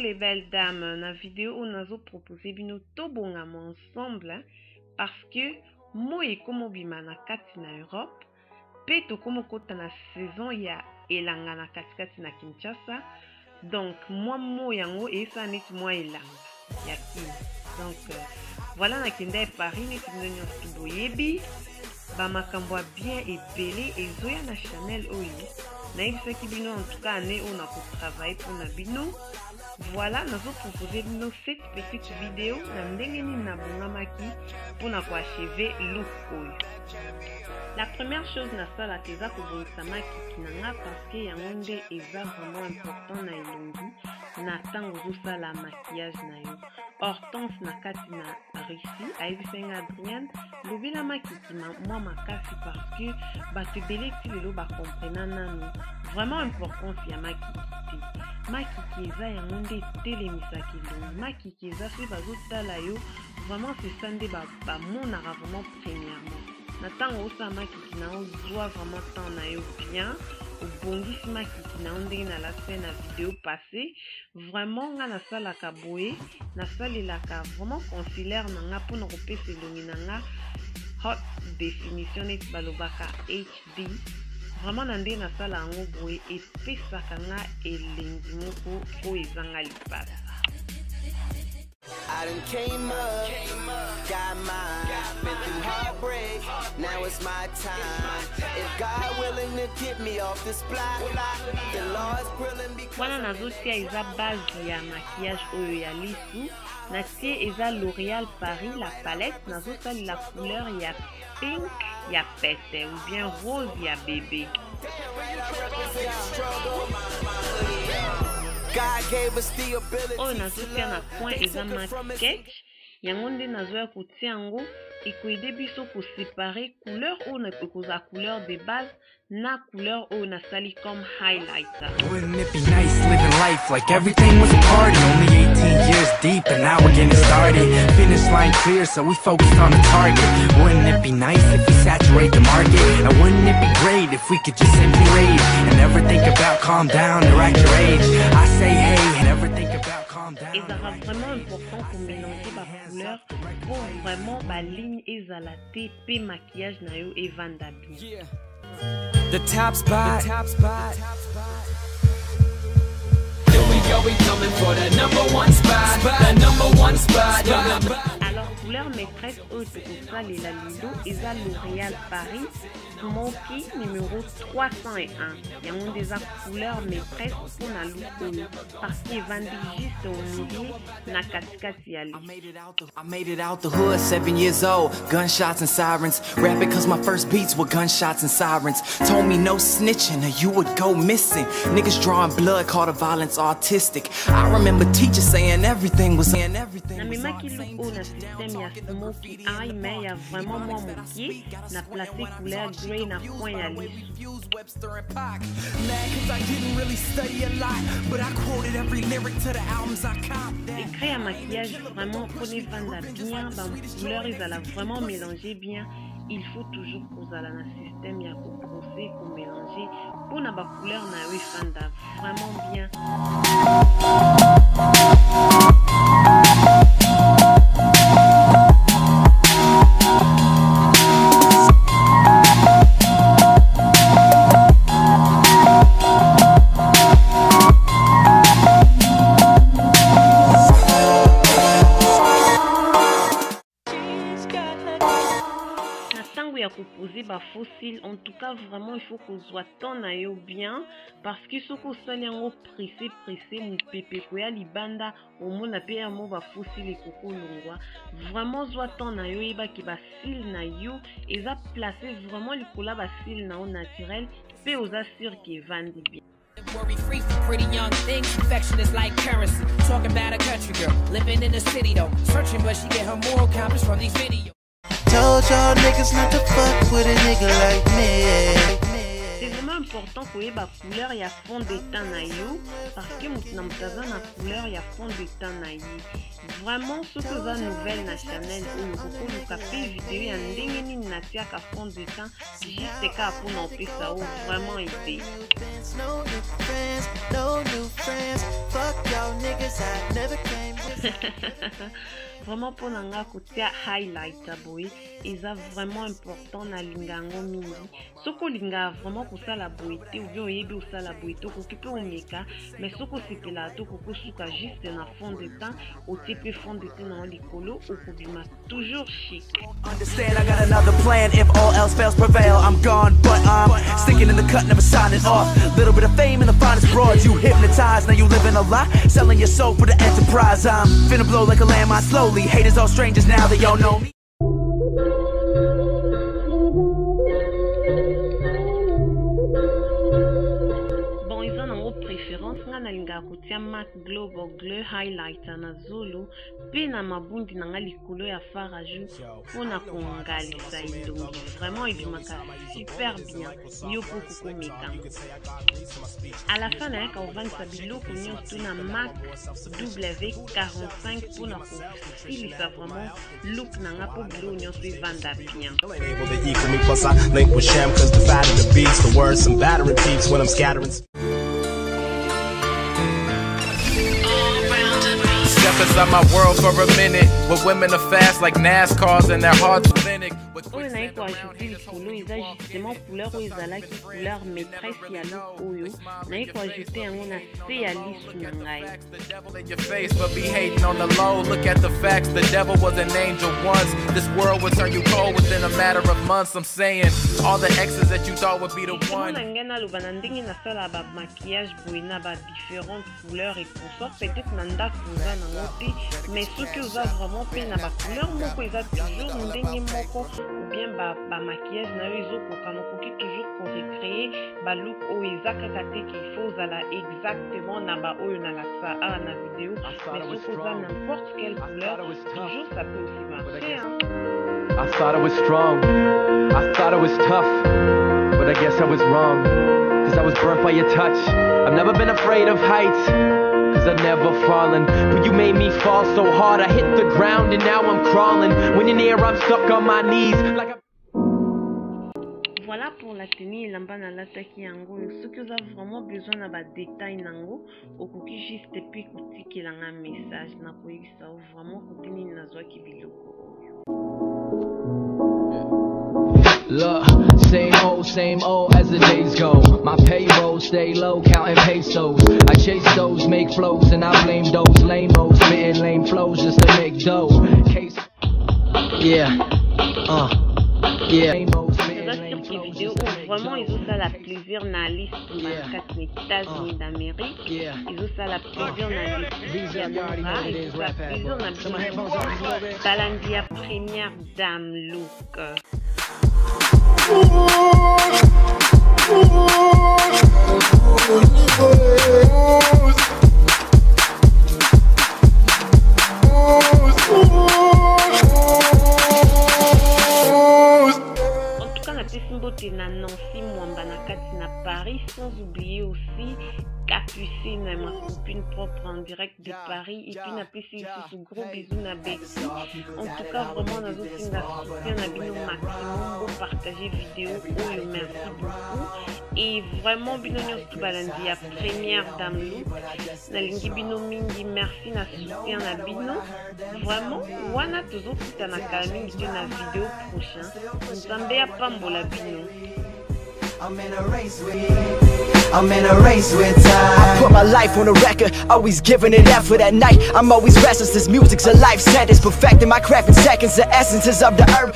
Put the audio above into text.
les belles dames, na vidéo on a proposé bino tobonga ensemble parce que moi et comme bima na kati na Europe, peto comme kota na saison ya elanga na kati na Kinshasa, donc moi yango et ça net moi elanga ya ki. Donc voilà na kenda Paris ni tinonyo tuboyebi ba makambo bien et belé et zoya na Chanel oyi. Na qui bino en tout cas année on a travaillé pour na bino. Voilà, nous avons proposé nos 7 petites vidéos pour achever look. La première chose na sala teza ko bonsama kikinanga parce que yangonde eza vraiment important na elongi na tango la maquillage na yo. Hortense na kati na Russie aibisenga Adrienne lobila makikima moi makasi parce que bato belé ti lelo ba comprendre nanu vraiment important ya makiki. Makiki eza yangonde telemisaki longi makiki eza fi bazotala yo vraiment c'est ça nde ba monaka vraiment premièrement. Natango osama kiki na ozwa vraiment temps na yo bien obongisi makiki na ndenge na la scène na vidéo passée vraiment nga na sala ka boye na salelaka vraiment concealer na nga pour na kopesa elongi na nga hot definition net balobaka HD vraiment na ndenge na sala yango boye epesaka nga elengi moko po ezanga lipasa. I done came up, got mine, been through heartbreak, now it's my time. If God willing to get me off this block, the Lord's grilling because wana nazotia eza base ya maquillage oyo ya lisu, natie eza L'Oréal Paris la palette, nazosali la couleur ya pink ya pete ou bien rose ya bébé. Oh nazotia na point eza maquette yango nde nazoya kotia yango ekoide biso ko séparer couleur ou na koza couleur de base na couleur ou na sali comme highlighter. Wouldn't it be nice living life like everything was a party? Only 18 years deep and now we're getting started. Finish line clear so we focused on the target. Wouldn't it be nice if we saturate the market? And wouldn't it be great if we could just simply rage and never think about calm down or act your age? I say hey, never think about calm down. Et ça sera vraiment important pour mélanger ma couleur pour vraiment ma ligne ezalate pe maquillage na yo et vanda bien. The top spot. Here we go, we coming for the #1 spot. The #1 spot. Alors couleur maîtresse au ça les la Lido eza L'Oréal Paris Smoky numéro 301. Il y a une des couleurs maîtresse pour la look parce qu'il vendit juste au milieu na katikati ya I made it out the hood, 7 years old. Gunshots and sirens. Rap because my first beats were gunshots and sirens. Told me no snitching or you would go missing. Niggas drawing blood, call the violence artistic. I remember teachers saying everything was saying everything. Na mema ki look au na système ya Smoky Eye mais ya vraiment moi moqué na placé couleur grey na point ya lisu. Écrit un maquillage vraiment prenez vanda bien, dans couleur ils allaient vraiment mélanger bien. Il faut toujours qu'on ait un système ya ko brosser, ko mélanger pour na ba couleur na yo vanda vraiment bien. Poser bas fossile en tout cas vraiment il faut qu'on soit tant na yo bien parce que ce qu'on sali en pressé mon pépé koya libanda au moins la paix mo ba fossile koko longwa vraiment soit tant na yo eba ki ba sil na yo et ça placer vraiment le cola ba sil na au naturel pe aux assure qui vendent bien. Worry free for pretty young things, affection is like currency. Talking about a country girl living in the city though, searching but she get her moral compass from these videos. Told y'all niggas not to fuck with a nigga like me. C'est vraiment important que les couleurs y a fond de teint na yo parce que nous avons na couleur y a fond de teint na yo. Vraiment ce que va nouvelle na Chanel ou beaucoup nous capter vidéo y a ndenge ni natia ka fond de teint juste ka pour non ça vraiment aider. No new friends, fuck y'all Vraiment pour nanga kotia highlight boy, eza vraiment important na lingango mingi. Soko linga vraiment kusala boité ou bien oyebi usala boité okokipe omeka, mais soko sepela to koko suka juste na fond de temps, otepe fond de temps na likolo okobima toujours chic. Understand I got another plan if all else fails prevail. I'm gone but I'm sticking in the cut, never signing off. Little bit of fame and the finest broads, you hypnotized, now you living a lie, selling your soul for the enterprise. I'm finna blow like a landmine slowly. Haters all strangers now, they all know me. Bon, ils ont en préférence na linga kotia Mac Global Glow Highlight na Zulu pe na mabundi na likolo ya faraju pona kongalisa ilongi. Vraiment il maka super bien yo poko komeka. À la fin na ka ovanga biloko nyonso na Mac W45 pona ko silisa vraiment look na ngapo biloko nyonso evanda bien. Able to equal me, plus I link with Sham, cause the fatter the beats, the words some battering peeps when I'm scattering. Step inside my world for a minute, with women are fast like NASCARs and their hearts clinic. Oyo na iko ajouter likolo eza justement couleur oyo ezalaki couleur maîtresse ya look oyo na iko ajouter yango na se ya lisu na ngai. The devil in your face, but be hating on the low. Look at the facts, the devil was an angel once. This world would turn you cold within a matter of months. I'm saying, all the exes that you thought would be the one. Na ngai naloba na ndenge nasala ba maquillage boye na ba différentes couleurs et consorts, peut-être na ndako oza nango te, mais soki oza vraiment pe na ba couleur moko eza toujours ndenge moko ou bien ba maquillage na yo ezokoka nokoki toujours korecréer ba look oyo eza kaka te qu'il faut ozala exactement na ba oyo na lakisa awa na vidéo, mais soki oza n'importe quelle couleur toujours ça peut aussi marcher hein. I thought I was strong, I thought I was tough, but I guess I was wrong, cause I was burnt by your touch. I've never been afraid of heights, cause I've never fallen, but you made me fall so hard I hit the ground and now I'm crawling. When you're near I'm stuck on my knees like Voilà pour la tenue elamba na lataki yango. Soki oza vraiment besoin na ba détail nango, okoki juste puis kotikela nga message na koyebisa vraiment kotini nazwaki biloko oyo. Look, same old as the days go. My payroll stay low, counting pesos. I chase those, make flows, and I blame those lame-os, spitting lame flows just to make dough. Case, yeah. Vidéo où vraiment ils ont ça la plaisir na liste pour la États-Unis d'Amérique. Ils ont ça la plaisir na liste Yamura, ils ont ça plaisir na Balandia première dame look. Na Nancy Mwamba na kati na Paris, sans oublier aussi Capucine, ma copine propre en direct de Paris, et puis na PC ce gros bisous na Betty. En tout cas vraiment na zosinga soutien na bino maximum pour partager vidéo. Oh merci beaucoup et vraiment bino nyonso balandi ya première dame look na lingi bino mingi, merci na soutien na bino vraiment wana tozokuta na kala mingi te na vidéo prochain. Nzambe apambola bino. I'm in a race with time. I put my life on the record, always giving it effort at night. I'm always restless, this music's a life sentence. Perfecting my craft in seconds, the essences of the herb.